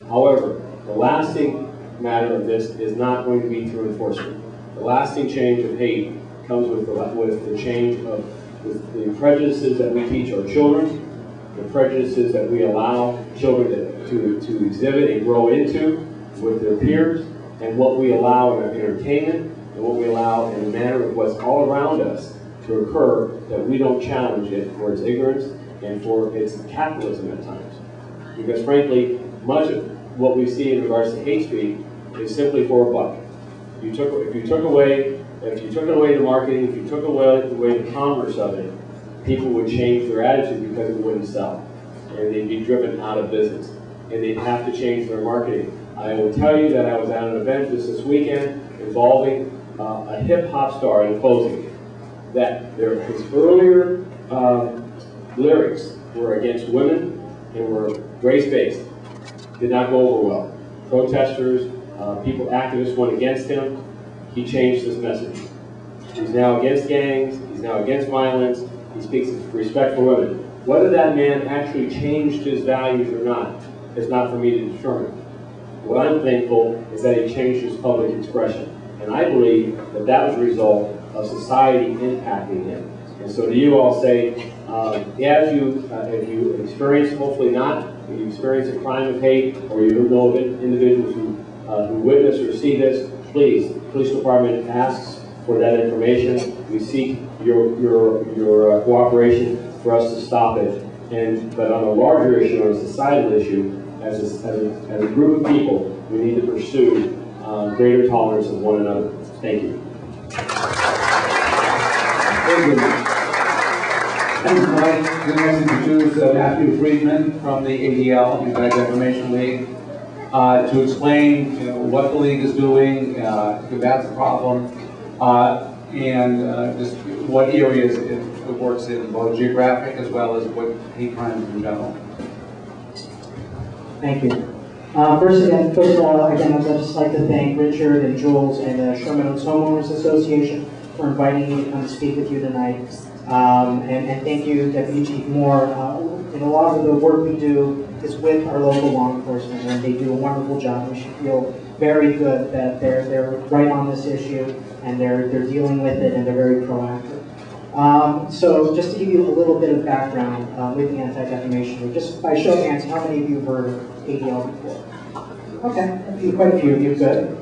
However, the lasting matter of this is not going to be through enforcement. The lasting change of hate comes with the change of the prejudices that we teach our children, the prejudices that we allow children to exhibit and grow into with their peers, and what we allow in our entertainment, and what we allow in the manner of what's all around us to occur, that we don't challenge it for its ignorance and for its capitalism at times. Because frankly, much of what we see in regards to hate speech is simply for a buck. If you took away the marketing, if you took away the commerce of it, people would change their attitude because it wouldn't sell. And they'd be driven out of business. And they'd have to change their marketing. I will tell you that I was at an event just this weekend involving a hip-hop star in closing, that his earlier lyrics were against women and were race-based. Did not go over well. Protesters, activists went against him. He changed his message. He's now against gangs, he's now against violence, he speaks of respect for women. Whether that man actually changed his values or not is not for me to determine. What I'm thankful is that he changed his public expression. And I believe that that was a result of society impacting him. And so to you, I'll say, if you experience, hopefully not, if you experience a crime of hate, or you know of individuals who witness or see this, please, the police department asks for that information. We seek your cooperation for us to stop it. But on a larger issue, on a societal issue, as a group of people, we need to pursue greater tolerance of one another. Thank you. I'd like to introduce Matthew Friedman from the ADL, Anti-Defamation League, to explain what the league is doing, combat the problem, and just what areas it works in, both geographic as well as what hate crimes in general. Thank you. First of all, again, I'd just like to thank Richard and Jules and the Sherman Oaks Homeowners Association for inviting me to come speak with you tonight. And thank you, Deputy Chief Moore. And a lot of the work we do is with our local law enforcement, and they do a wonderful job. We should feel very good that they're right on this issue, and they're dealing with it, and they're very proactive. So just to give you a little bit of background with the Anti-Defamation League, just by show of hands, how many of you have heard of ADL before? Okay, quite a few of you, good.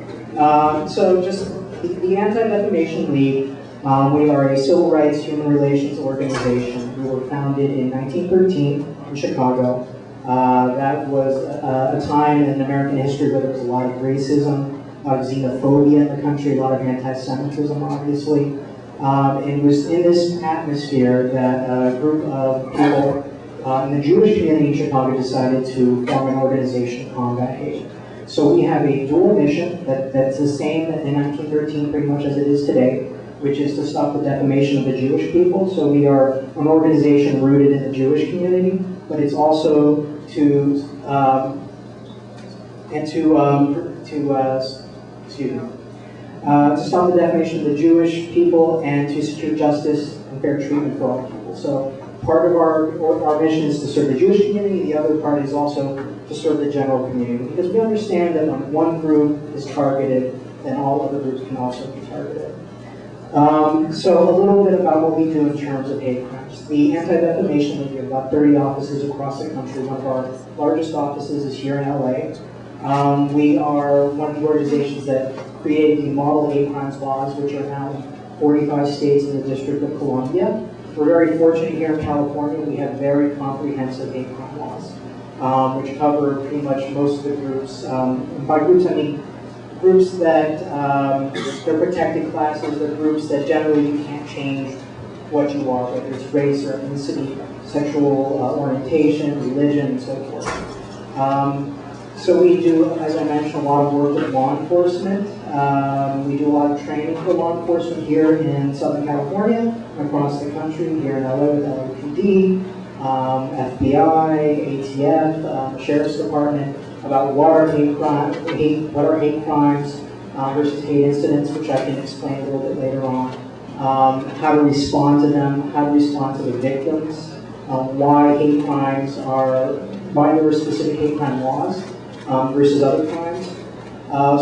So just the Anti-Defamation League, we are a civil rights human relations organization. We were founded in 1913 in Chicago. That was a time in American history where there was a lot of racism, a lot of xenophobia in the country, a lot of anti-Semitism, obviously. It was in this atmosphere that a group of people in the Jewish community in Chicago decided to form an organization to combat hate. So we have a dual mission that's the same in 1913 pretty much as it is today, which is to stop the defamation of the Jewish people. So we are an organization rooted in the Jewish community, but it's also to stop the defamation of the Jewish people and to secure justice and fair treatment for all people. So part of our mission is to serve the Jewish community. The other part is also to serve the general community, because we understand that when one group is targeted, then all other groups can also be targeted. So a little bit about what we do in terms of hate crimes. The Anti-Defamation League, we have about 30 offices across the country. One of our largest offices is here in LA. We are one of the organizations that created the model hate crimes laws, which are now in 45 states in the District of Columbia. We're very fortunate here in California. We have very comprehensive hate crime laws, which cover pretty much most of the groups. By groups, I mean groups that they're protected classes. They're groups that generally you can't change what you are, whether it's race or ethnicity, sexual orientation, religion, and so forth. So we do, as I mentioned, a lot of work with law enforcement. We do a lot of training for law enforcement here in Southern California, across the country, here in LA with LAPD, FBI, ATF, Sheriff's Department, about what are hate crimes versus hate incidents, which I can explain a little bit later on. How to respond to them, how to respond to the victims, why hate crimes are, why there are specific hate crime laws, versus other crimes.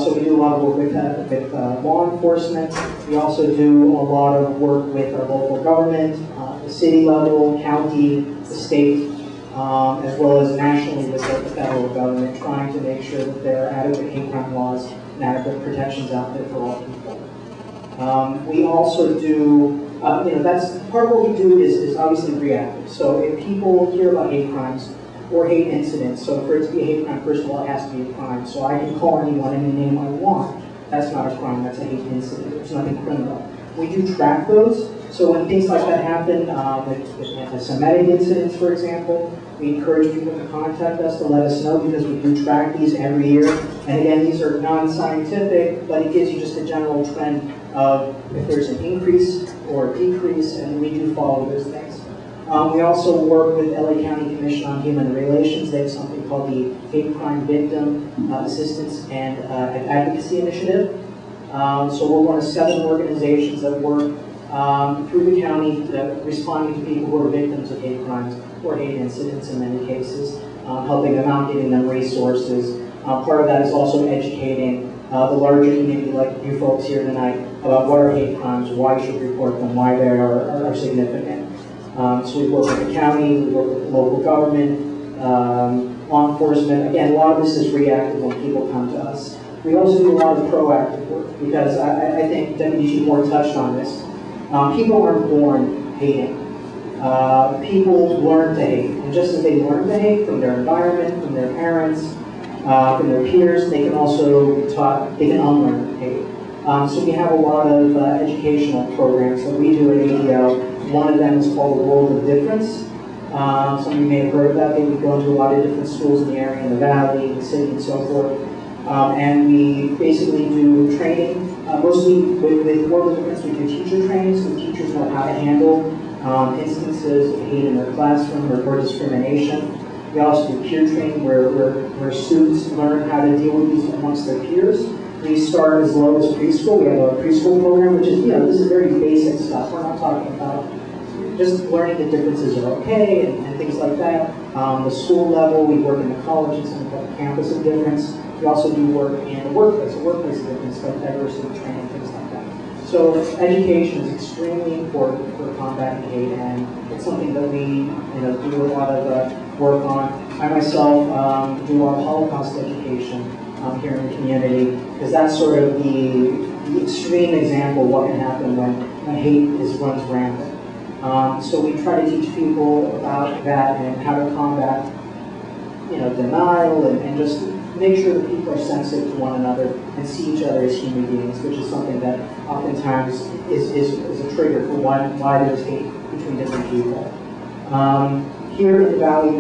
So we do a lot of work with law enforcement. We also do a lot of work with our local government, the city level, county, the state, as well as nationally with the federal government, trying to make sure that there are adequate hate crime laws and adequate protections out there for all people. We also do, that's part of what we do is obviously reactive. So if people hear about hate crimes or hate incidents, so for it to be a hate crime, first of all, it has to be a crime. So I can call anyone any name I want. That's not a crime, that's a hate incident. There's nothing criminal. We do track those. So when things like that happen, with anti-Semitic incidents, for example, we encourage people to contact us to let us know because we do track these every year. And again, these are non-scientific, but it gives you just a general trend of if there's an increase or a decrease, and we do follow those things. We also work with LA County Commission on Human Relations. They have something called the Hate Crime Victim Assistance and Advocacy Initiative. So we're one of 7 organizations that work through the county responding to people who are victims of hate crimes or hate incidents in many cases, helping them out, giving them resources. Part of that is also educating the larger community, like you folks here tonight, about what are hate crimes, why you should report them, why they are significant. So we work with the county, we work with local government, law enforcement. Again, a lot of this is reactive when people come to us. We also do a lot of proactive work because I think Deputy Chief Moore touched on this. People aren't born hating. People learn to hate. And just as they learn to hate from their environment, from their parents, from their peers, they can also be taught, they can unlearn hate. So we have a lot of educational programs that we do at ADL. One of them is called the World of Difference. Some of you may have heard of that. We go into a lot of different schools in the area, in the valley, in the city, and so forth. And we basically do training, mostly with World of Difference. We do teacher training, so teachers know how to handle instances of hate in their classroom or discrimination. We also do peer training where students learn how to deal with these amongst their peers. We start as low as preschool. We have a preschool program, which is, this is very basic stuff. We're not talking about just learning the differences are okay and things like that. The school level, we work in the college and something called the campus of difference. We also do work in the workplace of difference, like diversity training, things like that. So education is extremely important for combating hate, and it's something that we do a lot of work on. I myself do a lot of Holocaust education here in the community, because that's sort of the extreme example of what can happen when hate runs rampant. So we try to teach people about that and how to combat, denial and just make sure that people are sensitive to one another and see each other as human beings, which is something that oftentimes is a trigger for why there's hate between different people. Here in the Valley,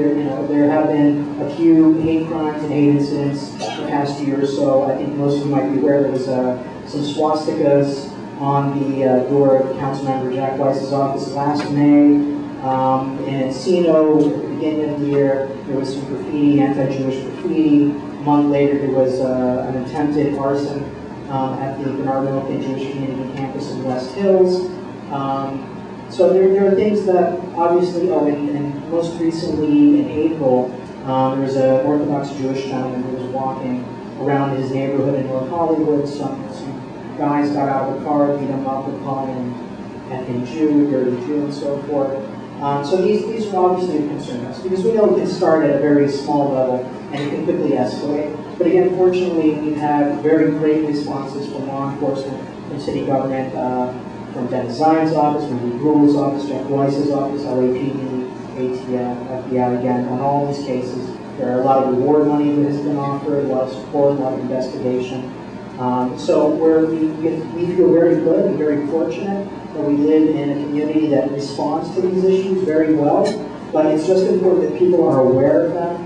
there have been a few hate crimes and hate incidents the past year or so. I think most of you might be aware there was some swastikas on the door of Councilmember Jack Weiss's office last May. In Encino, at the beginning of the year, there was some graffiti, anti-Jewish graffiti. A month later, there was an attempted arson at the Bernard Milton Jewish Community Campus in West Hills. So there are things that obviously, and most recently in April, there was an Orthodox Jewish gentleman who was walking around his neighborhood in North Hollywood. Some guys got out of the car, beat him up, and called him ethnic Jew, dirty Jew, and so forth. So these are obviously of concern to us, because we know it can start at a very small level and it can quickly escalate. But again, fortunately, we've had very great responses from law enforcement, from city government, from Dennis Zion's office, from Lee Gruel's office, Jeff Weiss's office, LAPD, ATF, FBI, again, on all these cases. There are a lot of reward money that has been offered, a lot of support, a lot of investigation. So we feel very good and very fortunate that we live in a community that responds to these issues very well, but it's just important that people are aware of them.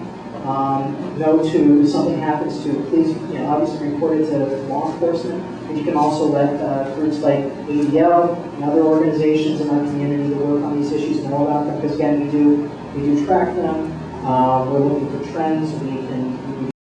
If something happens to, please, obviously report it to law enforcement, but you can also let groups like ADL and other organizations in our community that work on these issues know about them, because again, we do track them. We're looking for trends. We can